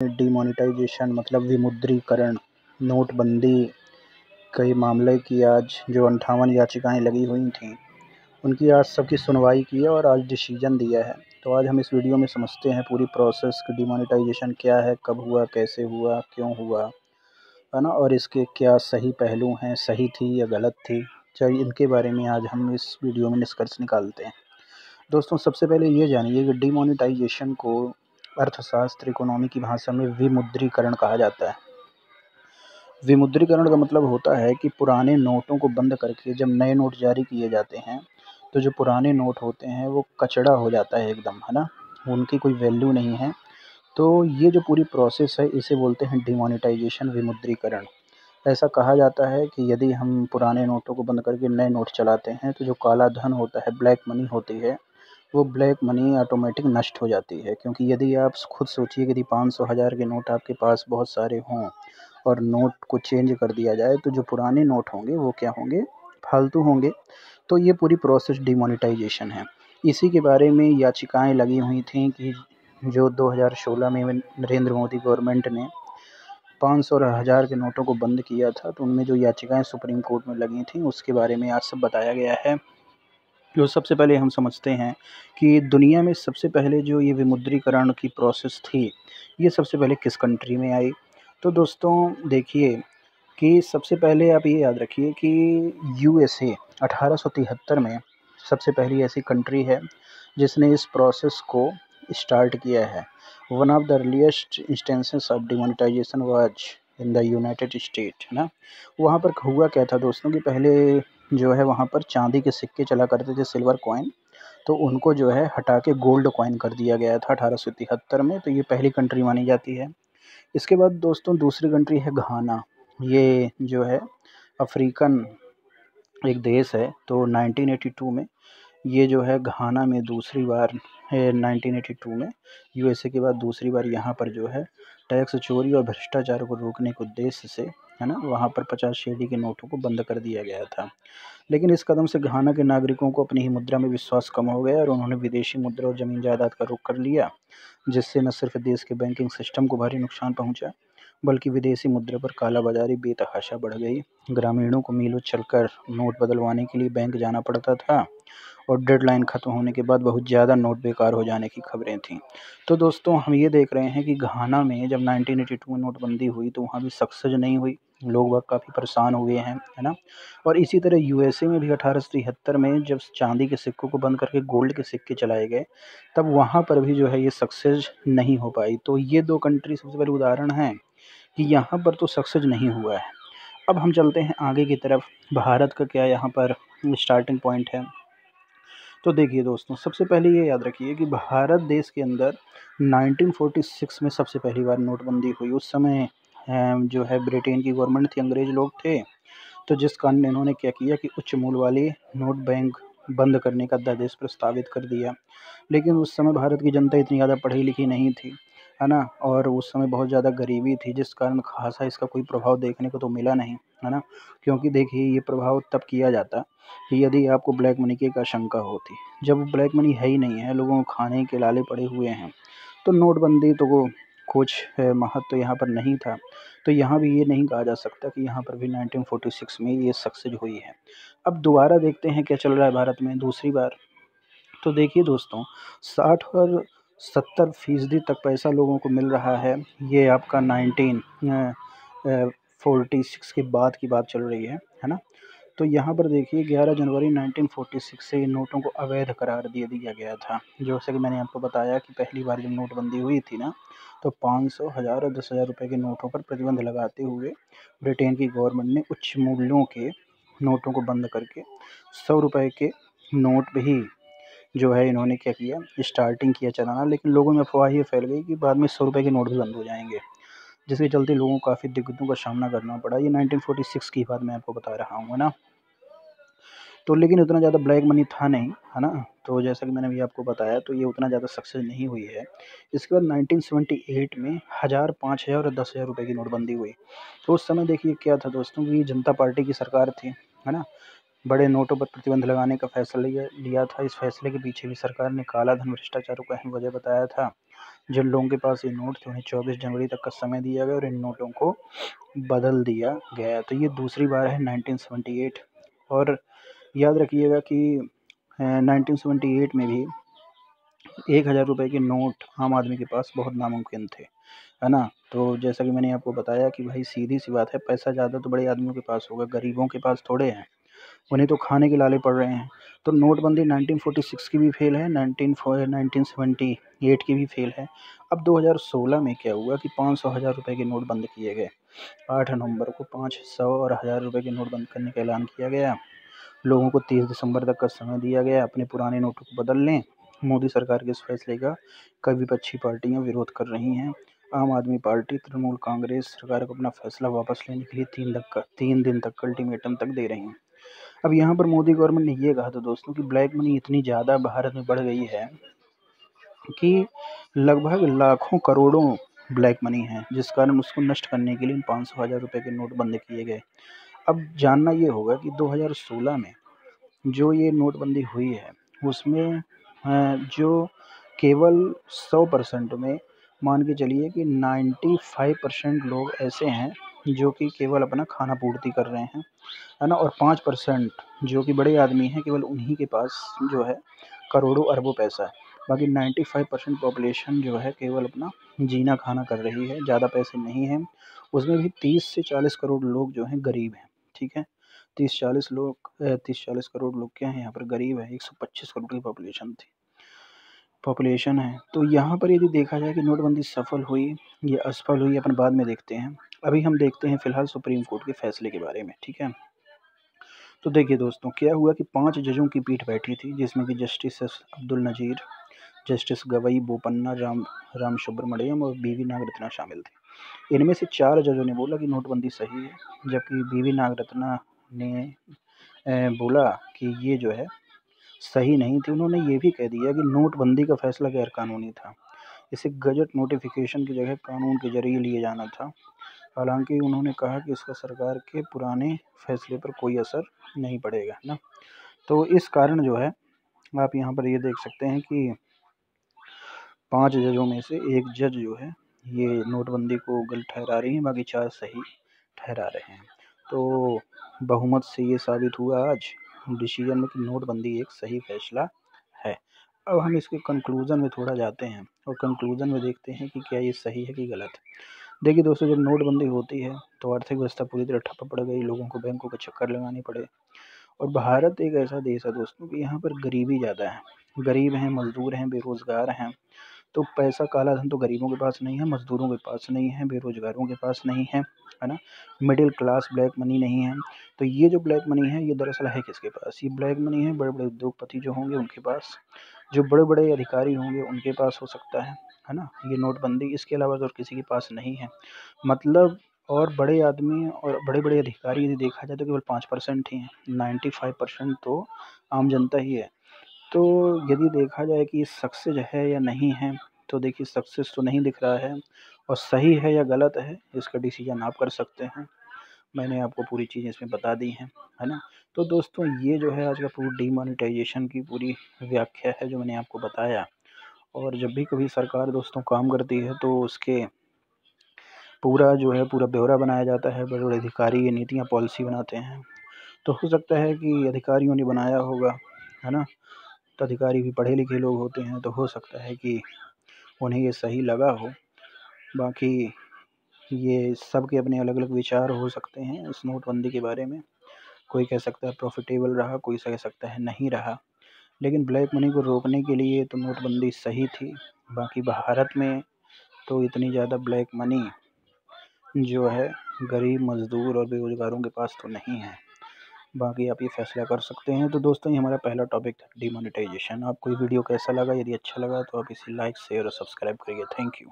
Demonetisation मतलब विमुद्रीकरण, नोटबंदी के मामले की आज जो 58 याचिकाएं लगी हुई थीं, उनकी आज सबकी सुनवाई की है और आज डिसीजन दिया है। तो आज हम इस वीडियो में समझते हैं पूरी प्रोसेस कि डिमोनेटाइजेशन क्या है, कब हुआ, कैसे हुआ, क्यों हुआ, है ना, और इसके क्या सही पहलू हैं, सही थी या गलत थी। चलिए इनके बारे में आज हम इस वीडियो में निष्कर्ष निकालते हैं। दोस्तों, सबसे पहले ये जानिए कि डिमोनेटाइजेशन को अर्थशास्त्र इकोनॉमी की भाषा में विमुद्रीकरण कहा जाता है। विमुद्रीकरण का मतलब होता है कि पुराने नोटों को बंद करके जब नए नोट जारी किए जाते हैं तो जो पुराने नोट होते हैं वो कचड़ा हो जाता है एकदम, है ना, उनकी कोई वैल्यू नहीं है। तो ये जो पूरी प्रोसेस है इसे बोलते हैं डिमोनेटाइजेशन, विमुद्रीकरण। ऐसा कहा जाता है कि यदि हम पुराने नोटों को बंद करके नए नोट चलाते हैं तो जो काला धन होता है, ब्लैक मनी होती है, वो ब्लैक मनी ऑटोमेटिक नष्ट हो जाती है। क्योंकि यदि आप खुद सोचिए कि यदि 500 हज़ार के नोट आपके पास बहुत सारे हों और नोट को चेंज कर दिया जाए तो जो पुराने नोट होंगे वो क्या होंगे, फालतू होंगे। तो ये पूरी प्रोसेस डिमोनेटाइजेशन है। इसी के बारे में याचिकाएं लगी हुई थी कि जो 2016 में नरेंद्र मोदी गवर्नमेंट ने 500 और 1000 के नोटों को बंद किया था, तो उनमें जो याचिकाएं सुप्रीम कोर्ट में लगी थी उसके बारे में आज सब बताया गया है। जो सबसे पहले हम समझते हैं कि दुनिया में सबसे पहले जो ये विमुद्रीकरण की प्रोसेस थी, ये सबसे पहले किस कंट्री में आई। तो दोस्तों देखिए कि सबसे पहले आप ये याद रखिए कि यूएसए 1873 में सबसे पहली ऐसी कंट्री है जिसने इस प्रोसेस को स्टार्ट किया है। One of the earliest instances of demonetisation was in the United state, है ना। वहाँ पर हुआ क्या था दोस्तों कि पहले जो है वहाँ पर चांदी के सिक्के चला करते थे, सिल्वर कॉइन, तो उनको जो है हटा के गोल्ड कॉइन कर दिया गया था 1873 में। तो ये पहली कंट्री मानी जाती है। इसके बाद दोस्तों दूसरी कंट्री है घाना। ये जो है अफ्रीकन एक देश है। तो 1982 में ये जो है घाना में दूसरी बार 1982 में यूएसए के बाद दूसरी बार यहाँ पर जो है टैक्स चोरी और भ्रष्टाचार को रोकने के उद्देश्य से, है ना, वहाँ पर 50 शेडी के नोटों को बंद कर दिया गया था। लेकिन इस कदम से घाना के नागरिकों को अपनी ही मुद्रा में विश्वास कम हो गया और उन्होंने विदेशी मुद्रा और ज़मीन जायदाद का रुख कर लिया, जिससे न सिर्फ देश के बैंकिंग सिस्टम को भारी नुकसान पहुंचा, बल्कि विदेशी मुद्रा पर कालाबाजारी बेतहाशा बढ़ गई। ग्रामीणों को मीलों चलकर नोट बदलवाने के लिए बैंक जाना पड़ता था और डेडलाइन ख़त्म होने के बाद बहुत ज़्यादा नोट बेकार हो जाने की खबरें थीं। तो दोस्तों हम ये देख रहे हैं कि घाना में जब 1982 में नोटबंदी हुई तो वहाँ भी सक्सेस नहीं हुई, लोग वह काफ़ी परेशान हुए हैं, है ना। और इसी तरह यूएसए में भी 1873 में जब चांदी के सिक्कों को बंद करके गोल्ड के सिक्के चलाए गए, तब वहाँ पर भी जो है ये सक्सेस नहीं हो पाई। तो ये दो कंट्री सबसे पहले उदाहरण हैं कि यहाँ पर तो सक्सेस नहीं हुआ है। अब हम चलते हैं आगे की तरफ। भारत का क्या यहाँ पर स्टार्टिंग पॉइंट है। तो देखिए दोस्तों, सबसे पहले ये याद रखिए कि भारत देश के अंदर 1946 में सबसे पहली बार नोटबंदी हुई। उस समय जो है ब्रिटेन की गवर्नमेंट थी, अंग्रेज लोग थे। तो जिस कारण इन्होंने क्या किया कि उच्च मूल्य वाली नोट बैंक बंद करने का अध्यादेश प्रस्तावित कर दिया। लेकिन उस समय भारत की जनता इतनी ज़्यादा पढ़ी लिखी नहीं थी, है ना, और उस समय बहुत ज़्यादा गरीबी थी, जिस कारण खासा इसका कोई प्रभाव देखने को तो मिला नहीं, है ना। क्योंकि देखिए ये प्रभाव तब किया जाता कि यदि आपको ब्लैक मनी की एक आशंका होती। जब ब्लैक मनी है ही नहीं है, लोगों को खाने के लाले पड़े हुए हैं, तो नोटबंदी तो वो कुछ महत्व यहाँ पर नहीं था। तो यहाँ भी ये नहीं कहा जा सकता कि यहाँ पर भी 1946 में ये सक्सेस हुई है। अब दोबारा देखते हैं क्या चल रहा है भारत में दूसरी बार। तो देखिए दोस्तों, 60 और 70% तक पैसा लोगों को मिल रहा है। ये आपका 1946 के बाद की बात चल रही है ना। तो यहाँ पर देखिए 11 जनवरी 1946 से इन नोटों को अवैध करार दे दिया गया था। जैसे कि मैंने आपको बताया कि पहली बार जब नोटबंदी हुई थी ना, तो 500, 1000 और 10,000 रुपये के नोटों पर प्रतिबंध लगाते हुए ब्रिटेन की गवर्नमेंट ने उच्च मूल्यों के नोटों को बंद करके 100 रुपये के नोट भी जो है इन्होंने क्या किया, स्टार्टिंग किया चलाना। लेकिन लोगों में अफवाह ये फैल गई कि बाद में 100 रुपये के नोट भी बंद हो जाएंगे, जिसके चलते लोगों को काफ़ी दिक्कतों का सामना करना पड़ा। ये 1946 की बात मैं आपको बता रहा हूँ, है ना। तो लेकिन उतना ज़्यादा ब्लैक मनी था नहीं, है ना। तो जैसा कि मैंने अभी आपको बताया, तो ये उतना ज़्यादा सक्सेस नहीं हुई है। इसके बाद 1978 में 1000, 5000 और 10,000 रुपये की नोटबंदी हुई। तो उस समय देखिए क्या था दोस्तों कि जनता पार्टी की सरकार थी, है ना। बड़े नोटों पर प्रतिबंध लगाने का फैसला लिया था। इस फैसले के पीछे भी सरकार ने काला धन भ्रष्टाचार को अहम वजह बताया था। जिन लोगों के पास ये नोट थे उन्हें 24 जनवरी तक का समय दिया गया और इन नोटों को बदल दिया गया। तो ये दूसरी बार है 1978। और याद रखिएगा कि 1978 में भी 1000 रुपये के नोट आम आदमी के पास बहुत नामुमकिन थे, है ना। तो जैसा कि मैंने आपको बताया कि भाई सीधी सी बात है, पैसा ज़्यादा तो बड़े आदमियों के पास होगा, गरीबों के पास थोड़े हैं, उन्हें तो खाने के लाले पड़ रहे हैं। तो नोटबंदी 1946 की भी फेल है, 1978 की भी फेल है। अब 2016 में क्या हुआ कि 500 हज़ार रुपये के नोट बंद किए गए। 8 नवंबर को 500 और 1000 रुपये के नोट बंद करने का ऐलान किया गया। लोगों को 30 दिसंबर तक का समय दिया गया अपने पुराने नोटों को बदल लें। मोदी सरकार के इस फैसले का कई विपक्षी पार्टियां विरोध कर रही हैं। आम आदमी पार्टी, तृणमूल कांग्रेस सरकार को अपना फैसला वापस लेने के लिए 3 दिन तक अल्टीमेटम तक दे रही हैं। अब यहाँ पर मोदी गवर्नमेंट ने ये कहा था दोस्तों कि ब्लैक मनी इतनी ज़्यादा भारत में बढ़ गई है कि लगभग लाखों करोड़ों ब्लैक मनी है, जिस कारण उसको नष्ट करने के लिए 500 हज़ार रुपये के नोट बंद किए गए। अब जानना ये होगा कि 2016 में जो ये नोटबंदी हुई है उसमें जो केवल 100% में मान के चलिए कि 95% लोग ऐसे हैं जो कि केवल अपना खाना पूर्ति कर रहे हैं, है ना। और 5% जो कि बड़े आदमी हैं, केवल उन्हीं के पास जो है करोड़ों अरबों पैसा है। बाकी 95% पॉपुलेशन जो है केवल अपना जीना खाना कर रही है, ज़्यादा पैसे नहीं हैं। उसमें भी 30 से 40 करोड़ लोग जो हैं गरीब हैं, ठीक है। 30-40 करोड़ लोग क्या हैं यहाँ पर गरीब है। 125 करोड़ की पॉपुलेशन है। तो यहाँ पर यदि देखा जाए कि नोटबंदी सफल हुई या असफल हुई, अपन बाद में देखते हैं। अभी हम देखते हैं फिलहाल सुप्रीम कोर्ट के फैसले के बारे में, ठीक है। तो देखिए दोस्तों, क्या हुआ कि 5 जजों की पीठ बैठी थी, जिसमें कि जस्टिस अब्दुल नज़ीर, जस्टिस गवई बोपन्ना, राम सुब्रमण्यम और बीवी नागरत्ना शामिल थे। इनमें से 4 जजों ने बोला कि नोटबंदी सही है, जबकि बीवी नागरत्ना ने बोला कि ये जो है सही नहीं थी। उन्होंने ये भी कह दिया कि नोटबंदी का फैसला गैरकानूनी था, इसे गजट नोटिफिकेशन की जगह कानून के जरिए लिए जाना था। हालांकि उन्होंने कहा कि इसका सरकार के पुराने फैसले पर कोई असर नहीं पड़ेगा ना। तो इस कारण जो है आप यहाँ पर ये देख सकते हैं कि 5 जजों में से एक जज जो है ये नोटबंदी को गलत ठहरा रही हैं, बाकी 4 सही ठहरा रहे हैं। तो बहुमत से ये साबित हुआ आज डिसीजन में कि नोटबंदी एक सही फैसला है। अब हम इसके कंक्लूज़न में थोड़ा जाते हैं और कंक्लूज़न में देखते हैं कि क्या ये सही है कि गलत है। देखिए दोस्तों, जब नोटबंदी होती है तो आर्थिक व्यवस्था पूरी तरह ठप पड़ गई, लोगों को बैंकों के चक्कर लगाने पड़े। और भारत एक ऐसा देश है दोस्तों कि यहाँ पर गरीबी ज़्यादा है, गरीब हैं, मजदूर हैं, बेरोज़गार हैं। तो पैसा, काला धन तो गरीबों के पास नहीं है, मजदूरों के पास नहीं है, बेरोजगारों के पास नहीं है ना। मिडिल क्लास ब्लैक मनी नहीं है। तो ये जो ब्लैक मनी है ये दरअसल है किसके पास? ये ब्लैक मनी है बड़े बड़े उद्योगपति जो होंगे उनके पास, जो बड़े बड़े अधिकारी होंगे उनके पास हो सकता है ना। ये नोटबंदी इसके अलावा तो और किसी के पास नहीं है, मतलब। और बड़े आदमी और बड़े बड़े अधिकारी यदि देखा जाए तो केवल 5% ही हैं, 95% तो आम जनता ही है। तो यदि देखा जाए कि सक्सेस है या नहीं है, तो देखिए सक्सेस तो नहीं दिख रहा है, और सही है या गलत है इसका डिसीजन आप कर सकते हैं। मैंने आपको पूरी चीज़ें इसमें बता दी हैं, है ना। तो दोस्तों, ये जो है आज का पूरी डीमोनेटाइजेशन की पूरी व्याख्या है जो मैंने आपको बताया। और जब भी कभी सरकार दोस्तों काम करती है तो उसके पूरा जो है पूरा ब्यौरा बनाया जाता है, बड़े बड़े अधिकारी ये नीतियाँ पॉलिसी बनाते हैं। तो हो सकता है कि अधिकारियों ने बनाया होगा, है ना। तो अधिकारी भी पढ़े लिखे लोग होते हैं, तो हो सकता है कि उन्हें ये सही लगा हो। बाकी ये सब के अपने अलग अलग विचार हो सकते हैं इस नोटबंदी के बारे में। कोई कह सकता है प्रॉफिटेबल रहा, कोई कह सकता है नहीं रहा। लेकिन ब्लैक मनी को रोकने के लिए तो नोटबंदी सही थी। बाकी भारत में तो इतनी ज़्यादा ब्लैक मनी जो है गरीब, मज़दूर और बेरोज़गारों के पास तो नहीं है। बाकी आप ये फैसला कर सकते हैं। तो दोस्तों, ये हमारा पहला टॉपिक था डिमोनेटाइजेशन। आपको ये वीडियो कैसा लगा? यदि अच्छा लगा तो आप इसे लाइक, शेयर और सब्सक्राइब करिए। Thank you.